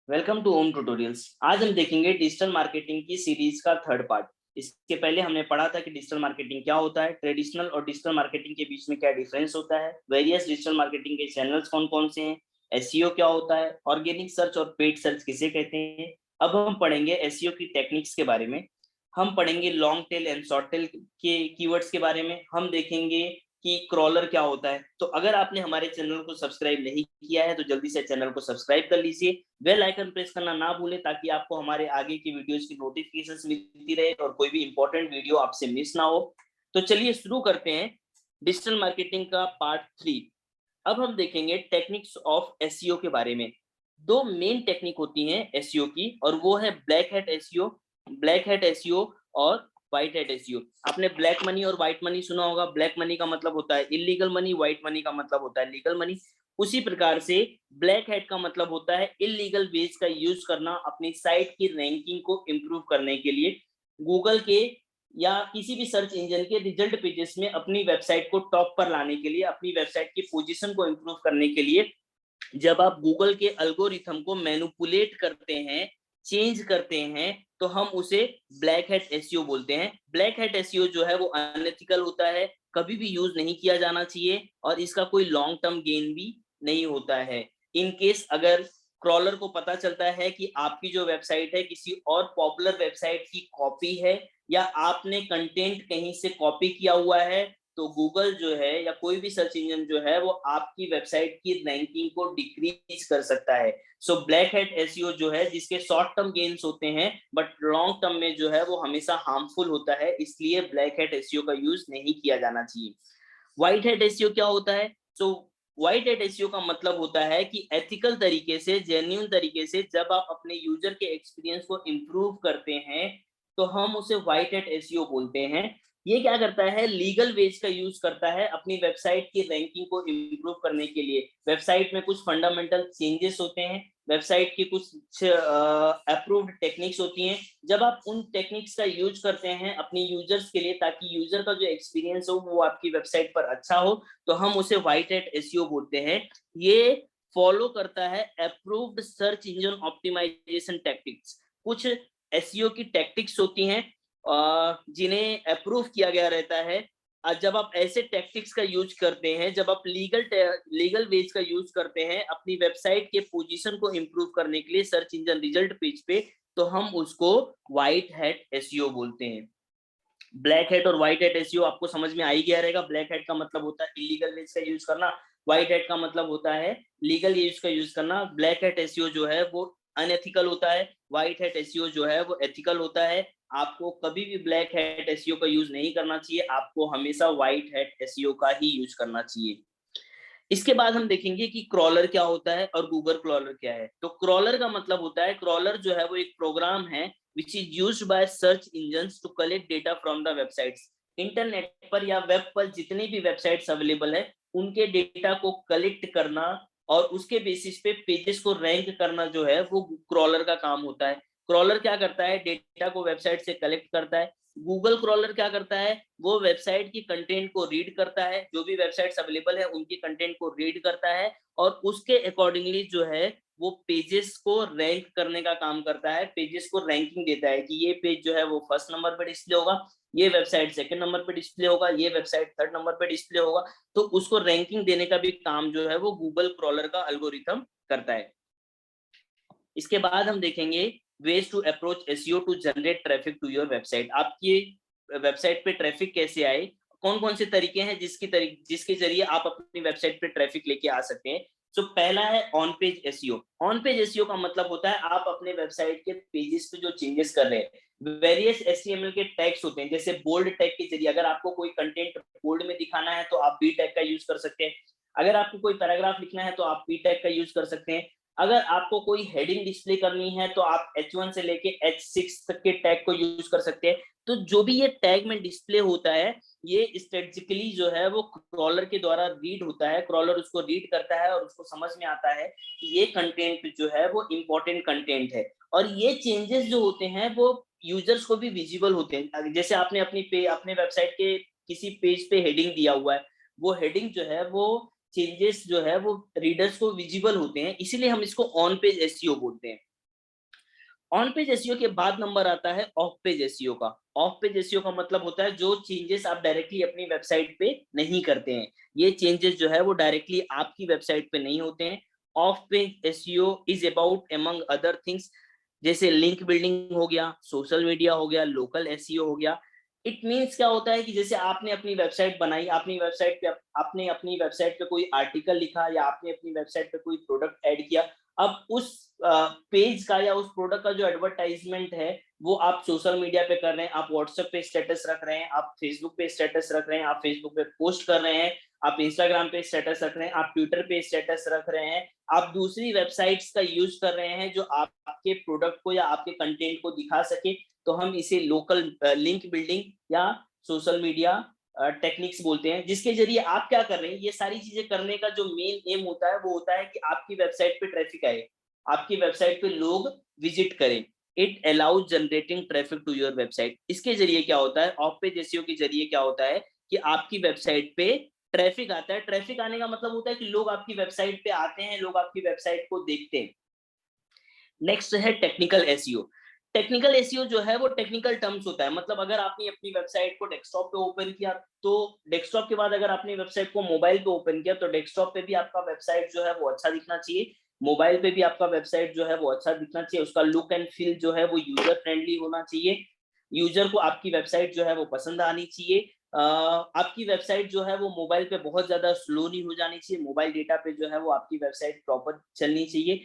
Welcome two ohm tutorials. आज हम देखेंगे डिजिटल मार्केटिंग की सीरीज का थर्ड पार्ट। इसके पहले हमने पढ़ा था कि डिजिटल मार्केटिंग क्या होता है, ट्रेडिशनल और डिजिटल मार्केटिंग के बीच में क्या डिफरेंस होता है, वेरियस डिजिटल मार्केटिंग के चैनल्स कौन कौन से हैं, एसईओ क्या होता है, ऑर्गेनिक सर्च और पेड सर्च किसे कहते हैं। अब हम पढ़ेंगे एसईओ की टेक्निक्स के बारे में। हम पढ़ेंगे long tail and short tail के कीवर्ड्स के बारे में। हम देखेंगे कि क्रॉलर क्या होता है। तो अगर आपने हमारे चैनल को सब्सक्राइब नहीं किया है तो जल्दी से चैनल को सब्सक्राइब कर लीजिए, बेल आइकन प्रेस करना ना भूलें ताकि आपको हमारे आगे की वीडियोस की नोटिफिकेशंस मिलती रहे और कोई भी इंपॉर्टेंट वीडियो आपसे मिस ना हो। तो चलिए शुरू करते हैं डिजिटल मार्केटिंग का पार्ट 3। अब हम देखेंगे टेक्निक्स ऑफ एसईओ के बारे में। दो मेन टेक्निक होती हैं एसईओ की और वो है ब्लैक हैट एसईओ और व्हाइट हैट एसईओ। आपने ब्लैक मनी और व्हाइट मनी सुना होगा। ब्लैक मनी का मतलब होता है इलीगल मनी, व्हाइट मनी का मतलब होता है लीगल मनी। उसी प्रकार से ब्लैक हैट का मतलब होता है इलीगल वेज का यूज करना अपनी साइट की रैंकिंग को इम्प्रूव करने के लिए, गूगल के या किसी भी सर्च इंजन के रिजल्ट पेजेस में अपनी वेबसाइट को टॉप पर लाने के लिए, अपनी वेबसाइट की पोजीशन को इम्प्रूव करने के लिए। जब आप गूगल के एल्गोरिथम को मैनिपुलेट करते हैं, चेंज करते हैं, तो हम उसे ब्लैक हैट एसईओ बोलते हैं। ब्लैक हैट एसईओ जो है वो अनएथिकल होता है, कभी भी यूज नहीं किया जाना चाहिए और इसका कोई लॉन्ग टर्म गेन भी नहीं होता है। इन केस अगर क्रॉलर को पता चलता है कि आपकी जो वेबसाइट है किसी और पॉपुलर वेबसाइट की कॉपी है या आपने कंटेंट कहीं से कॉपी किया हुआ है, तो गूगल जो है या कोई भी सर्च इंजन जो है वो आपकी वेबसाइट की रैंकिंग को डिक्रीज कर सकता है। सो ब्लैक हैट एसईओ जो है जिसके शॉर्ट टर्म गेन्स होते हैं बट लॉन्ग टर्म में जो है वो हमेशा हार्मफुल होता है, इसलिए ब्लैक हैट एसईओ का यूज नहीं किया जाना चाहिए। व्हाइट हैट एसईओ क्या होता है? सो व्हाइट हैट एसईओ का मतलब होता है कि एथिकल तरीके से, जेन्युइन तरीके से जब आप अपने यूजर के एक्सपीरियंस को इम्प्रूव करते हैं तो हम उसे व्हाइट हैट एसईओ बोलते हैं। ये क्या करता है? लीगल वेज का यूज करता है अपनी वेबसाइट की रैंकिंग को इम्प्रूव करने के लिए। वेबसाइट में कुछ फंडामेंटल चेंजेस होते हैं, वेबसाइट की कुछ अप्रूव्ड टेक्निक्स होती हैं। जब आप उन टेक्निक्स का यूज करते हैं अपनी यूजर्स के लिए ताकि यूजर का जो एक्सपीरियंस हो वो आपकी वेबसाइट पर अच्छा हो, तो हम उसे व्हाइट हैट एसईओ बोलते हैं। ये फॉलो करता है approved search engine optimisation tactics. कुछ एसईओ की टैक्टिक्स होती हैं जिन्हें अप्रूव किया गया रहता है। जब आप ऐसे टैक्टिक्स का यूज करते हैं, जब आप लीगल वेज का यूज करते हैं अपनी वेबसाइट के पोजीशन को इम्प्रूव करने के लिए सर्च इंजन रिजल्ट पेज पे, तो हम उसको व्हाइट हैट एसईओ बोलते हैं। ब्लैक हैट और व्हाइट हैट एसईओ आपको समझ में आ ही गया रहेगा। ब्लैक हैट का मतलब होता है इलीगल वेज का यूज करना, व्हाइट हैट का मतलब होता है लीगल यूज का यूज करना। ब्लैक हैट एसईओ जो है वो अनएथिकल होता है, व्हाइट हैट एसईओ जो है वो एथिकल होता है। आपको कभी भी ब्लैक हैट एसईओ का यूज नहीं करना चाहिए, आपको हमेशा व्हाइट हैट एसईओ का ही यूज करना चाहिए। इसके बाद हम देखेंगे कि क्रॉलर क्या होता है और गूगल क्रॉलर क्या है। तो क्रॉलर का मतलब होता है, क्रॉलर जो है वो एक प्रोग्राम है which is used by search engines to collect data from the websites. Internet पर या वेब पर जितनी भी वेबसाइट्स अवेलेबल है उनके डेटा को कलेक्ट करना और उसके बेसिस पे पेजेस को रैंक करना जो है वो क्रॉलर का काम होता है। क्रॉलर क्या करता है? डेटा को वेबसाइट से कलेक्ट करता है। गूगल क्रॉलर क्या करता है? वो वेबसाइट की कंटेंट को रीड करता है, जो भी वेबसाइट्स अवेलेबल है उनकी कंटेंट को रीड करता है और उसके अकॉर्डिंगली जो है वो पेजेस को रैंक करने का काम करता है। पेजेस को रैंकिंग देता है कि ये पेज जो है वो फर्स्ट नंबर पर डिस्प्ले होगा, ये वेबसाइट सेकंड नंबर पर डिस्प्ले होगा, ये वेबसाइट थर्ड नंबर पर डिस्प्ले होगा। तो उसको रैंकिंग देने का भी काम जो है वो गूगल क्रॉलर का एल्गोरिथम करता है। इसके बाद हम देखेंगे ways to approach SEO to generate traffic to your website. आपकी वेबसाइट पे ट्रैफिक कैसे आए, कौन कौन से तरीके हैं जिसके जरिए आप अपनी वेबसाइट पे ट्रैफिक लेके आ सकते हैं। सो पहला है on page SEO. On page SEO का मतलब होता है आप अपने वेबसाइट के पेजेस पे जो चेंजेस कर रहे हैं, वेरियस एचटीएमएल के टैग्स होते हैं। जैसे बोल्ड टैग के जरिए अगर आपको कोई कंटेंट बोल्ड में दिखाना है तो आप बी टैग का यूज कर सकते हैं। अगर आपको कोई पैराग्राफ लिखना है तो आप पी टैग का यूज कर सकते हैं। अगर आपको कोई हेडिंग डिस्प्ले करनी है तो आप H1 से लेके H6 तक के टैग को यूज कर सकते हैं। तो जो भी ये टैग में डिस्प्ले होता है ये स्ट्रेटेजिकली जो है वो क्रॉलर के द्वारा रीड होता है। क्रॉलर उसको रीड करता है और उसको समझ में आता है कि ये कंटेंट जो है वो इम्पोर्टेंट कंटेंट है और ये चेंजेस जो होते हैं वो यूजर्स को भी विजिबल होते हैं। जैसे आपने अपने वेबसाइट के किसी पेज पे हेडिंग दिया हुआ है, वो हेडिंग जो है वो चेंजेस जो है वो रीडर्स को विजिबल होते हैं, इसीलिए हम इसको ऑन पेज एसईओ बोलते हैं। ऑन पेज एसईओ के बाद नंबर आता है ऑफ पेज एसईओ का। ऑफ पेज एसईओ का मतलब होता है जो चेंजेस आप डायरेक्टली अपनी वेबसाइट पे नहीं करते हैं। ये चेंजेस जो है वो डायरेक्टली आपकी वेबसाइट पे नहीं होते हैं। Of page SEO is about among other things, जैसे लिंक बिल्डिंग हो गया, सोशल मीडिया हो गया, लोकल एसईओ हो गया। इट मीन्स क्या होता है कि जैसे आपने अपनी वेबसाइट बनाई, आपने अपनी वेबसाइट पे कोई आर्टिकल लिखा या आपने अपनी वेबसाइट पे कोई प्रोडक्ट ऐड किया। अब उस पेज का या उस प्रोडक्ट का जो एडवर्टाइजमेंट है वो आप सोशल मीडिया पे कर रहे हैं, आप व्हाट्सएप पे स्टेटस रख रहे हैं, आप फेसबुक पे स्टेटस रख रहे हैं, आप फेसबुक पे पोस्ट कर रहे हैं, आप इंस्टाग्राम पे स्टेटस रख रहे हैं, आप ट्विटर पे स्टेटस रख रहे हैं, आप दूसरी वेबसाइट्स का यूज कर रहे हैं जो आपके प्रोडक्ट को या आपके कंटेंट को दिखा सके, तो हम इसे लोकल लिंक बिल्डिंग या सोशल मीडिया टेक्निक्स बोलते हैं। जिसके जरिए आप क्या कर रहे हैं, ये सारी चीजें करने का जो मेन एम होता है वो होता है कि आपकी वेबसाइट पे ट्रैफिक आए, आपकी वेबसाइट पे लोग विजिट करें। It allows generating traffic to your website. इसके जरिए क्या होता है, ऑफ पेज एसईओ के जरिए क्या होता है कि आपकी वेबसाइट पे ट्रैफिक आता है। ट्रैफिक आने का मतलब होता है कि लोग आपकी वेबसाइट पे आते हैं, लोग आपकी वेबसाइट को देखते हैं। नेक्स्ट है टेक्निकल एसईओ। टेक्निकल एसईओ जो है वो टेक्निकल टर्म्स होता है, मतलब अगर आपने अपनी वेबसाइट को डेस्कटॉप पे ओपन किया तो डेस्कटॉप के बाद अगर आपने वेबसाइट को मोबाइल पे ओपन किया तो डेस्कटॉप पे भी आपका वेबसाइट जो है वो अच्छा दिखना चाहिए, मोबाइल पे भी आपका वेबसाइट जो है वो अच्छा दिखना चाहिए, उसका लुक एंड फील जो है वो यूजर फ्रेंडली होना चाहिए, यूजर को आपकी वेबसाइट जो है वो पसंद आनी चाहिए। आपकी वेबसाइट जो है वो मोबाइल पे बहुत ज्यादा स्लो नहीं हो जानी चाहिए, मोबाइल डेटा पे जो है वो आपकी वेबसाइट प्रॉपर चलनी चाहिए।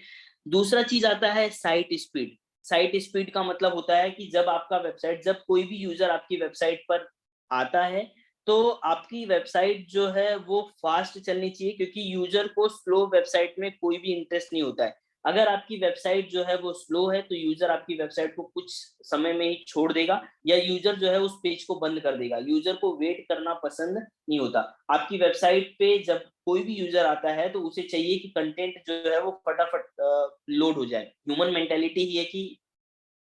दूसरा चीज आता है साइट स्पीड। साइट स्पीड का मतलब होता है कि जब कोई भी यूजर आपकी वेबसाइट पर आता है तो आपकी वेबसाइट जो है वो फास्ट चलनी चाहिए, क्योंकि यूजर को स्लो वेबसाइट में कोई भी इंटरेस्ट नहीं होता है। अगर आपकी वेबसाइट जो है वो स्लो है तो यूजर आपकी वेबसाइट को कुछ समय में ही छोड़ देगा या यूजर जो है उस पेज को बंद कर देगा, यूजर को वेट करना पसंद नहीं होता। आपकी वेबसाइट पे जब कोई भी यूजर आता है तो उसे चाहिए कि कंटेंट जो है वो फटाफट लोड हो जाए। ह्यूमन मेंटेलिटी ही है कि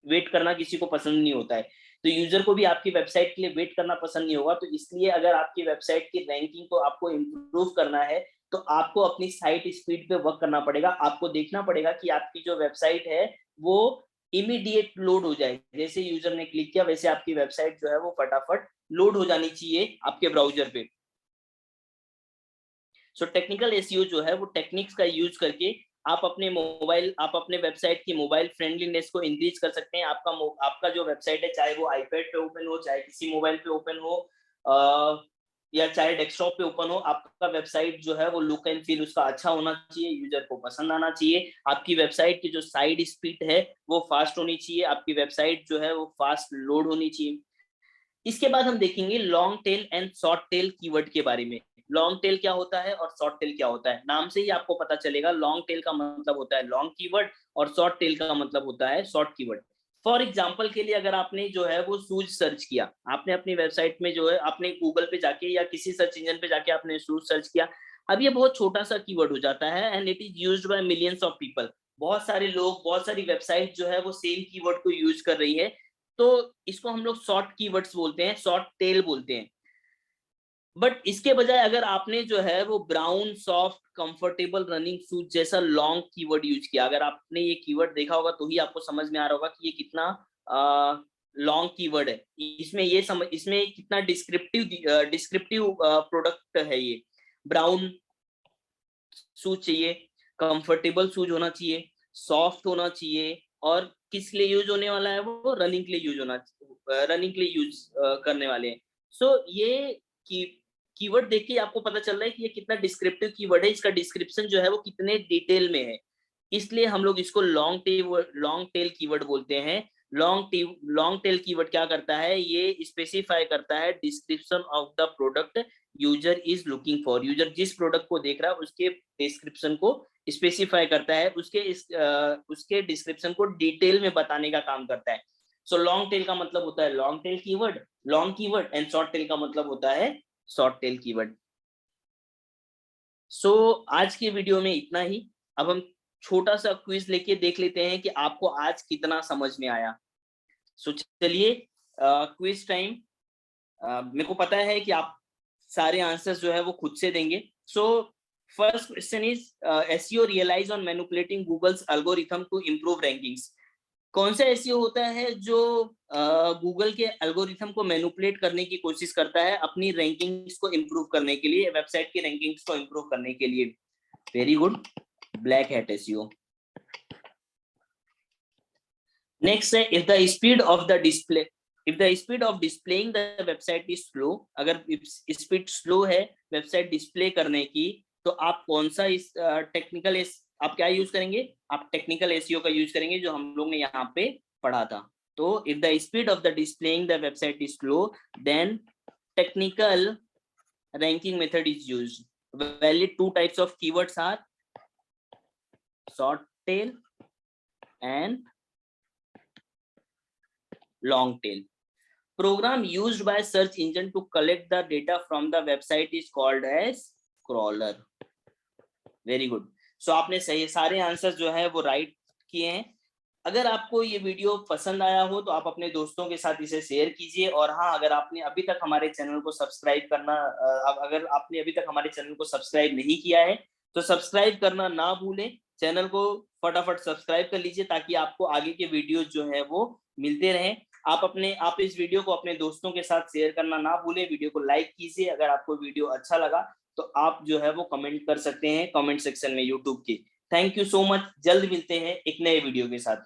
वेट करना किसी को पसंद नहीं होता है, तो यूजर को भी आपकी वेबसाइट के लिए वेट करना पसंद नहीं होगा। तो इसलिए अगर आपकी वेबसाइट की रैंकिंग को आपको इम्प्रूव करना है तो आपको अपनी साइट स्पीड पे वर्क करना पड़ेगा। आपको देखना पड़ेगा कि आपकी जो वेबसाइट है वो इमीडिएट लोड हो जाए, जैसे यूजर ने क्लिक किया वैसे आपकी वेबसाइट जो है वो फटाफट लोड हो जानी चाहिए आपके ब्राउजर पे। सो टेक्निकल एसईओ जो है वो टेक्निक्स का यूज करके आप अपने वेबसाइट की मोबाइल फ्रेंडलीनेस को इंक्रीज कर सकते हैं। आपका जो वेबसाइट है चाहे वो आईपैड पे ओपन हो, चाहे किसी मोबाइल पे ओपन हो, या चाहे डेस्कटॉप पे ओपन हो, आपका वेबसाइट जो है वो लुक एंड फील उसका अच्छा होना चाहिए, यूजर को पसंद आना चाहिए। आपकी वेबसाइट की जो साइड स्पीड है वो फास्ट होनी चाहिए, आपकी वेबसाइट जो है वो फास्ट लोड होनी चाहिए। इसके बाद हम देखेंगे long tail and short tail keyword के बारे में। लॉन्ग टेल क्या होता है और शॉर्ट टेल क्या होता है, नाम से ही आपको पता चलेगा। लॉन्ग टेल का मतलब होता है लॉन्ग कीवर्ड और शॉर्ट टेल का मतलब होता है शॉर्ट कीवर्ड। फॉर एग्जाम्पल के लिए अगर आपने जो है वो शूज सर्च किया, आपने अपनी वेबसाइट में जो है आपने गूगल पे जाके या किसी सर्च इंजन पे जाके आपने शूज सर्च किया, अब ये बहुत छोटा सा कीवर्ड हो जाता है and it is used by millions of people. बहुत सारे लोग, बहुत सारी वेबसाइट जो है वो सेम कीवर्ड को यूज कर रही है, तो इसको हम लोग शॉर्ट कीवर्ड्स बोलते हैं, शॉर्ट टेल बोलते हैं। बट इसके बजाय अगर आपने जो है वो brown soft comfortable running shoes जैसा लॉन्ग कीवर्ड यूज किया, अगर आपने ये कीवर्ड देखा होगा तो ही आपको समझ में आ रहा होगा कि ये कितना लॉन्ग कीवर्ड है। इसमें कितना डिस्क्रिप्टिव प्रोडक्ट है ये। ब्राउन शूज चाहिए, कंफर्टेबल शूज होना चाहिए, सॉफ्ट होना चाहिए, और किस लिए यूज होने वाला है, वो रनिंग के लिए रनिंग के लिए यूज करने वाले हैं। सो ये की कीवर्ड देख के आपको पता चल रहा है कि ये कितना डिस्क्रिप्टिव कीवर्ड है, इसका डिस्क्रिप्शन जो है वो कितने डिटेल में है। इसलिए हम लोग इसको लॉन्ग टेल कीवर्ड बोलते हैं। लॉन्ग टेल कीवर्ड क्या करता है, ये स्पेसिफाई करता है description of the product user is looking for. User जिस प्रोडक्ट को देख रहा है उसके डिस्क्रिप्शन को स्पेसिफाई करता है, उसके डिस्क्रिप्शन को डिटेल में बताने का काम करता है। सो लॉन्ग टेल का मतलब होता है long keyword and short tail का मतलब होता है शॉर्ट टेल कीवर्ड। सो आज की वीडियो में इतना ही। अब हम छोटा सा क्विज लेके देख लेते हैं कि आपको आज कितना समझ में आया। सो चलिए क्विज टाइम। मेरे को पता है कि आप सारे आंसर्स जो है वो खुद से देंगे। So first question is SEO realise on manipulating Google's algorithm to improve rankings. कौन सा एसईओ होता है जो गूगल के एल्गोरिथम को मैनिपुलेट करने की कोशिश करता है अपनी रैंकिंग्स को इंप्रूव करने के लिए, वेबसाइट की रैंकिंग्स को इंप्रूव करने के लिए। Very good, black hat SEO. Next है if the speed of displaying the website is slow, अगर स्पीड स्लो है वेबसाइट डिस्प्ले करने की, तो आप कौन सा इस टेक्निकल आप क्या यूज करेंगे? आप टेक्निकल एसईओ का यूज करेंगे जो हम लोग ने यहाँ पे पढ़ा था। तो if the speed of the displaying the website is slow, then technical ranking method is used. Valid two types of keywords are short tail and long tail. Program used by search engine to collect the data from the website is called as crawler. Very good. So आपने सही सारे answer जो है वो right किए हैं। अगर आपको ये वीडियो पसंद आया हो तो आप अपने दोस्तों के साथ इसे शेयर कीजिए। और हाँ, अगर आपने अभी तक हमारे चैनल को सब्सक्राइब करना अगर आपने अभी तक हमारे चैनल को सब्सक्राइब नहीं किया है तो सब्सक्राइब करना ना भूलें। चैनल को फटाफट सब्सक्राइब कर लीजिए ताकि आपको आगे के वीडियो जो है वो मिलते रहें। आप इस वीडियो को अपने दोस्तों के साथ शेयर करना ना भूलें। वीडियो को लाइक कीजिए। अगर आपको वीडियो अच्छा लगा तो आप जो है वो कमेंट कर सकते हैं कमेंट सेक्शन में यूट्यूब के। Thank you so much. जल्द मिलते हैं एक नए वीडियो के साथ।